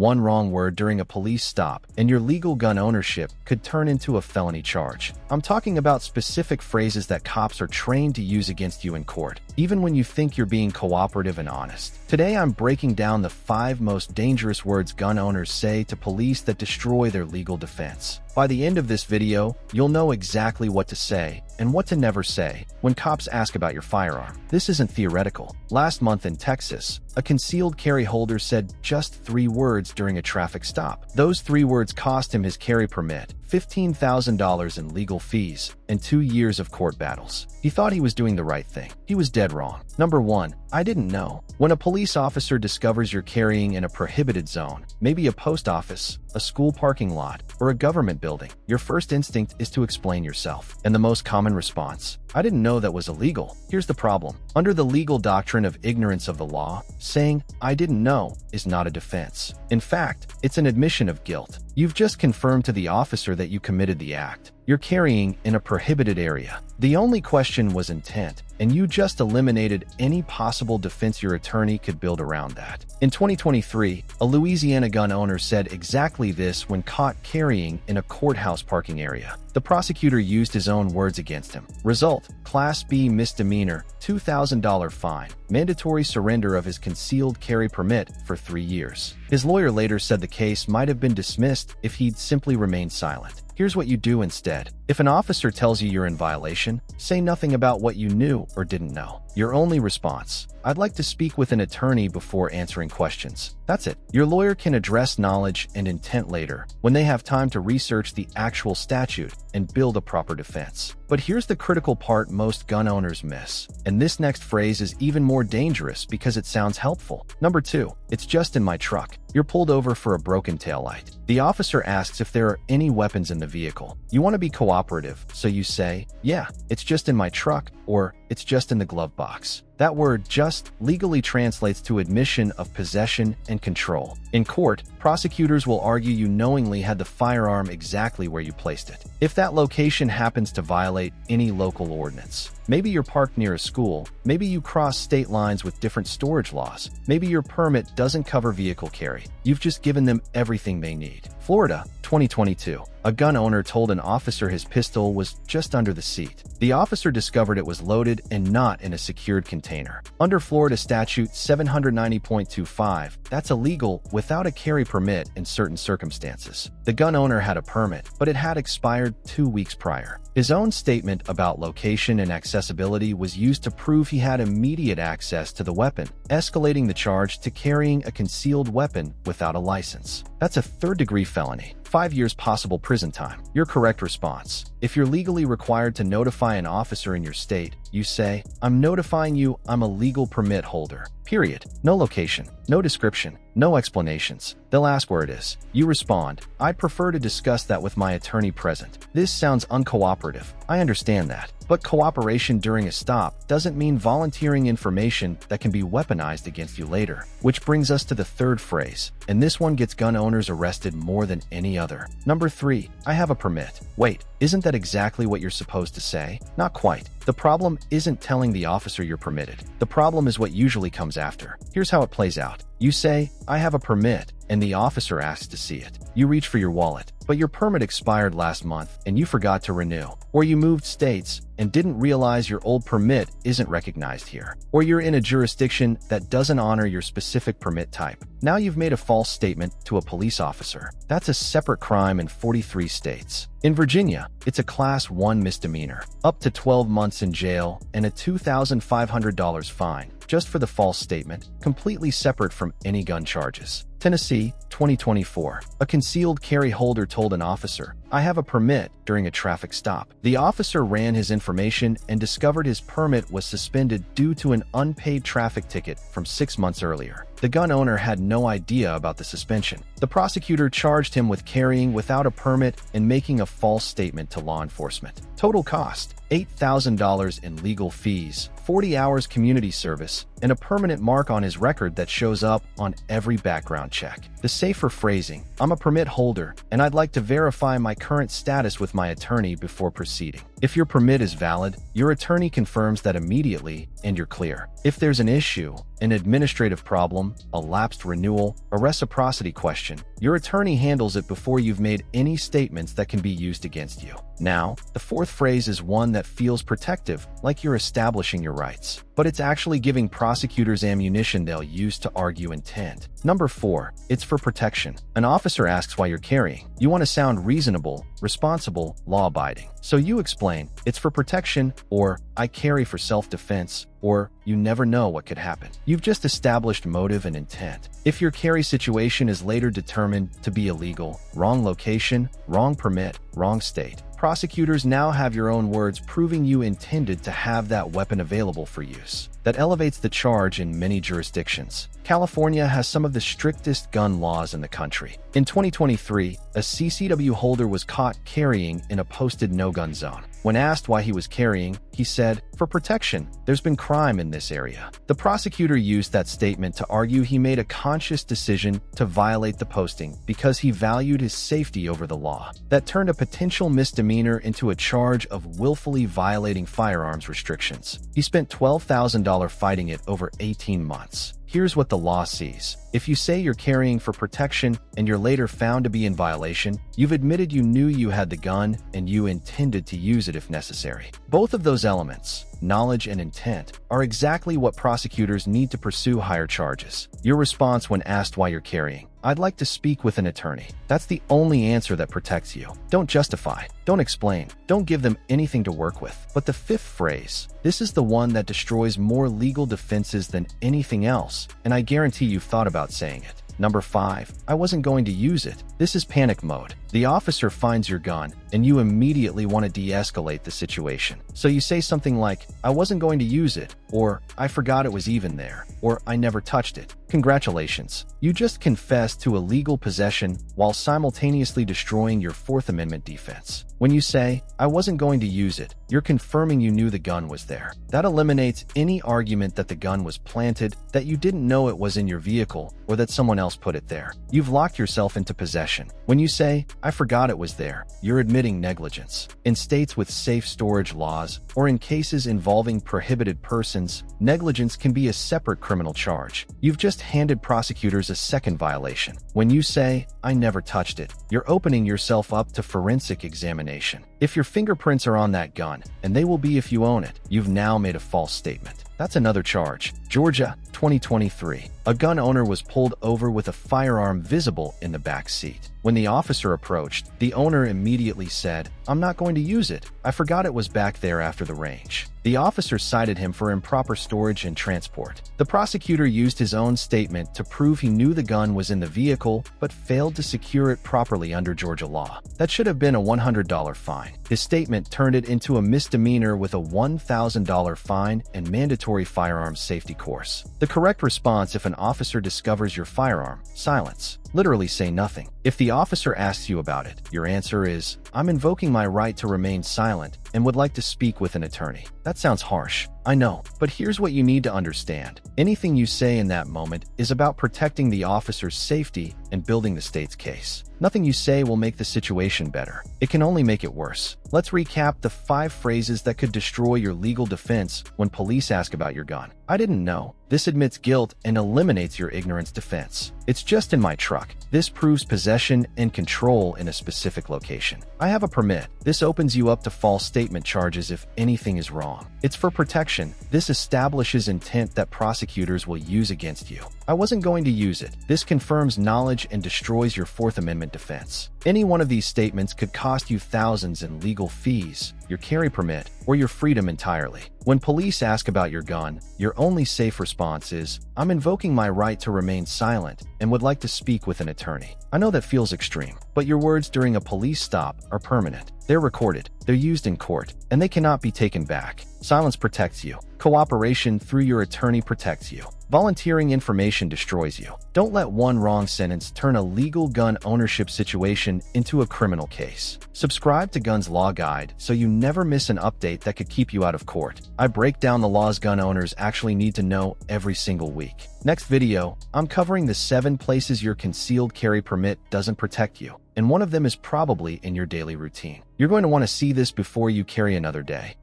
One wrong word during a police stop, and your legal gun ownership could turn into a felony charge. I'm talking about specific phrases that cops are trained to use against you in court, even when you think you're being cooperative and honest. Today, I'm breaking down the 5 most dangerous words gun owners say to police that destroy their legal defense. By the end of this video, you'll know exactly what to say and what to never say when cops ask about your firearm. This isn't theoretical. Last month in Texas, a concealed carry holder said just 3 words during a traffic stop. Those 3 words cost him his carry permit, $15,000 in legal fees, and 2 years of court battles. He thought he was doing the right thing. He was dead wrong. Number 1, I didn't know. When a police officer discovers you're carrying in a prohibited zone, maybe a post office, a school parking lot, or a government building, your first instinct is to explain yourself. And the most common response, I didn't know that was illegal. Here's the problem. Under the legal doctrine of ignorance of the law, saying, I didn't know, is not a defense. In fact, it's an admission of guilt. You've just confirmed to the officer that you committed the act. You're carrying in a prohibited area. The only question was intent, and you just eliminated any possible defense your attorney could build around that. In 2023, a Louisiana gun owner said exactly this when caught carrying in a courthouse parking area. The prosecutor used his own words against him. Result, Class B misdemeanor, $2,000 fine, mandatory surrender of his concealed carry permit for 3 years. His lawyer later said the case might have been dismissed if he'd simply remained silent. Here's what you do instead. If an officer tells you you're in violation, say nothing about what you knew or didn't know. Your only response, I'd like to speak with an attorney before answering questions. That's it. Your lawyer can address knowledge and intent later, when they have time to research the actual statute and build a proper defense. But here's the critical part most gun owners miss. And this next phrase is even more dangerous because it sounds helpful. Number 2, it's just in my truck. You're pulled over for a broken taillight. The officer asks if there are any weapons in the vehicle. You want to be cooperative, so you say, yeah, it's just in my truck, or it's just in the glove box. That word just legally translates to admission of possession and control. In court, prosecutors will argue you knowingly had the firearm exactly where you placed it. If that location happens to violate any local ordinance, maybe you're parked near a school, maybe you cross state lines with different storage laws, maybe your permit doesn't cover vehicle carry, you've just given them everything they need. Florida, 2022. A gun owner told an officer his pistol was just under the seat. The officer discovered it was loaded and not in a secured container. Under Florida statute 790.25, that's illegal without a carry permit in certain circumstances. The gun owner had a permit, but it had expired 2 weeks prior. His own statement about location and accessibility was used to prove he had immediate access to the weapon, escalating the charge to carrying a concealed weapon without a license. That's a 3rd-degree felony. 5 years possible prison time. Your correct response. If you're legally required to notify an officer in your state, you say, I'm notifying you I'm a legal permit holder. Period. No location, no description, no explanations. They'll ask where it is. You respond, I'd prefer to discuss that with my attorney present. This sounds uncooperative. I understand that. But cooperation during a stop doesn't mean volunteering information that can be weaponized against you later. Which brings us to the 3rd phrase, and this one gets gun owners arrested more than any other. Number 3, I have a permit. Wait, isn't that exactly what you're supposed to say? Not quite. The problem isn't telling the officer you're permitted. The problem is what usually comes after. Here's how it plays out. You say, I have a permit, and the officer asks to see it. You reach for your wallet, but your permit expired last month and you forgot to renew. Or you moved states and didn't realize your old permit isn't recognized here. Or you're in a jurisdiction that doesn't honor your specific permit type. Now you've made a false statement to a police officer. That's a separate crime in 43 states. In Virginia, it's a Class 1 misdemeanor, up to 12 months in jail and a $2,500 fine, just for the false statement, completely separate from any gun charges. Tennessee, 2024. A concealed carry holder told an officer, I have a permit during a traffic stop. The officer ran his information and discovered his permit was suspended due to an unpaid traffic ticket from 6 months earlier. The gun owner had no idea about the suspension. The prosecutor charged him with carrying without a permit and making a false statement to law enforcement. Total cost, $8,000 in legal fees, 40 hours community service, and a permanent mark on his record that shows up on every background check. The safer phrasing, I'm a permit holder, and I'd like to verify my current status with my attorney before proceeding. If your permit is valid, your attorney confirms that immediately and you're clear. If there's an issue, an administrative problem, a lapsed renewal, a reciprocity question, your attorney handles it before you've made any statements that can be used against you. Now, the fourth phrase is one that feels protective, like you're establishing your rights, but it's actually giving prosecutors ammunition they'll use to argue intent. Number 4, it's for protection. An officer asks why you're carrying. You want to sound reasonable, responsible, law-abiding. So you explain, it's for protection, or I carry for self-defense, or you never know what could happen. You've just established motive and intent. If your carry situation is later determined to be illegal, wrong location, wrong permit, wrong state, prosecutors now have your own words proving you intended to have that weapon available for use. That elevates the charge in many jurisdictions. California has some of the strictest gun laws in the country. In 2023, a CCW holder was caught carrying in a posted no-gun zone. When asked why he was carrying, he said, "For protection, there's been crime in this area." The prosecutor used that statement to argue he made a conscious decision to violate the posting because he valued his safety over the law. That turned a potential misdemeanor into a charge of willfully violating firearms restrictions. He spent $12,000 fighting it over 18 months. Here's what the law sees. If you say you're carrying for protection and you're later found to be in violation, you've admitted you knew you had the gun and you intended to use it if necessary. Both of those elements, knowledge and intent, are exactly what prosecutors need to pursue higher charges. Your response when asked why you're carrying: "I'd like to speak with an attorney." That's the only answer that protects you. Don't justify, don't explain, don't give them anything to work with. But the fifth phrase, this is the one that destroys more legal defenses than anything else, and I guarantee you've thought about saying it. Number 5, I wasn't going to use it. This is panic mode. The officer finds your gun, and you immediately want to de-escalate the situation. So you say something like, "I wasn't going to use it," or "I forgot it was even there," or "I never touched it." Congratulations. You just confessed to illegal possession while simultaneously destroying your Fourth Amendment defense. When you say, "I wasn't going to use it," you're confirming you knew the gun was there. That eliminates any argument that the gun was planted, that you didn't know it was in your vehicle, or that someone else put it there. You've locked yourself into possession. When you say, "I forgot it was there," you're admitting negligence. In states with safe storage laws, or in cases involving prohibited persons, negligence can be a separate criminal charge. You've just handed prosecutors a second violation. When you say, "I never touched it," you're opening yourself up to forensic examination. If your fingerprints are on that gun, and they will be if you own it, you've now made a false statement. That's another charge. Georgia, 2023. A gun owner was pulled over with a firearm visible in the back seat. When the officer approached, the owner immediately said, "I'm not going to use it. I forgot it was back there after the range." The officer cited him for improper storage and transport. The prosecutor used his own statement to prove he knew the gun was in the vehicle, but failed to secure it properly under Georgia law. That should have been a $100 fine. His statement turned it into a misdemeanor with a $1,000 fine and mandatory firearms safety course. The correct response if an officer discovers your firearm: silence. Literally say nothing. If the officer asks you about it, your answer is, "I'm invoking my right to remain silent and would like to speak with an attorney." That sounds harsh, I know, but here's what you need to understand. Anything you say in that moment is about protecting the officer's safety and building the state's case. Nothing you say will make the situation better. It can only make it worse. Let's recap the 5 phrases that could destroy your legal defense when police ask about your gun. "I didn't know." This admits guilt and eliminates your ignorance defense. "It's just in my truck." This proves possession and control in a specific location. "I have a permit." This opens you up to false statement charges if anything is wrong. "It's for protection." This establishes intent that prosecutors will use against you. "I wasn't going to use it." This confirms knowledge and destroys your Fourth Amendment defense. Any one of these statements could cost you thousands in legal fees, your carry permit, or your freedom entirely. When police ask about your gun, your only safe response is, "I'm invoking my right to remain silent and would like to speak with an attorney." I know that feels extreme, but your words during a police stop are permanent. They're recorded, they're used in court, and they cannot be taken back. Silence protects you. Cooperation through your attorney protects you. Volunteering information destroys you. Don't let one wrong sentence turn a legal gun ownership situation into a criminal case. Subscribe to Guns Law Guide so you never miss an update that could keep you out of court. I break down the laws gun owners actually need to know every single week. Next video, I'm covering the 7 places your concealed carry permit doesn't protect you, and one of them is probably in your daily routine. You're going to want to see this before you carry another day.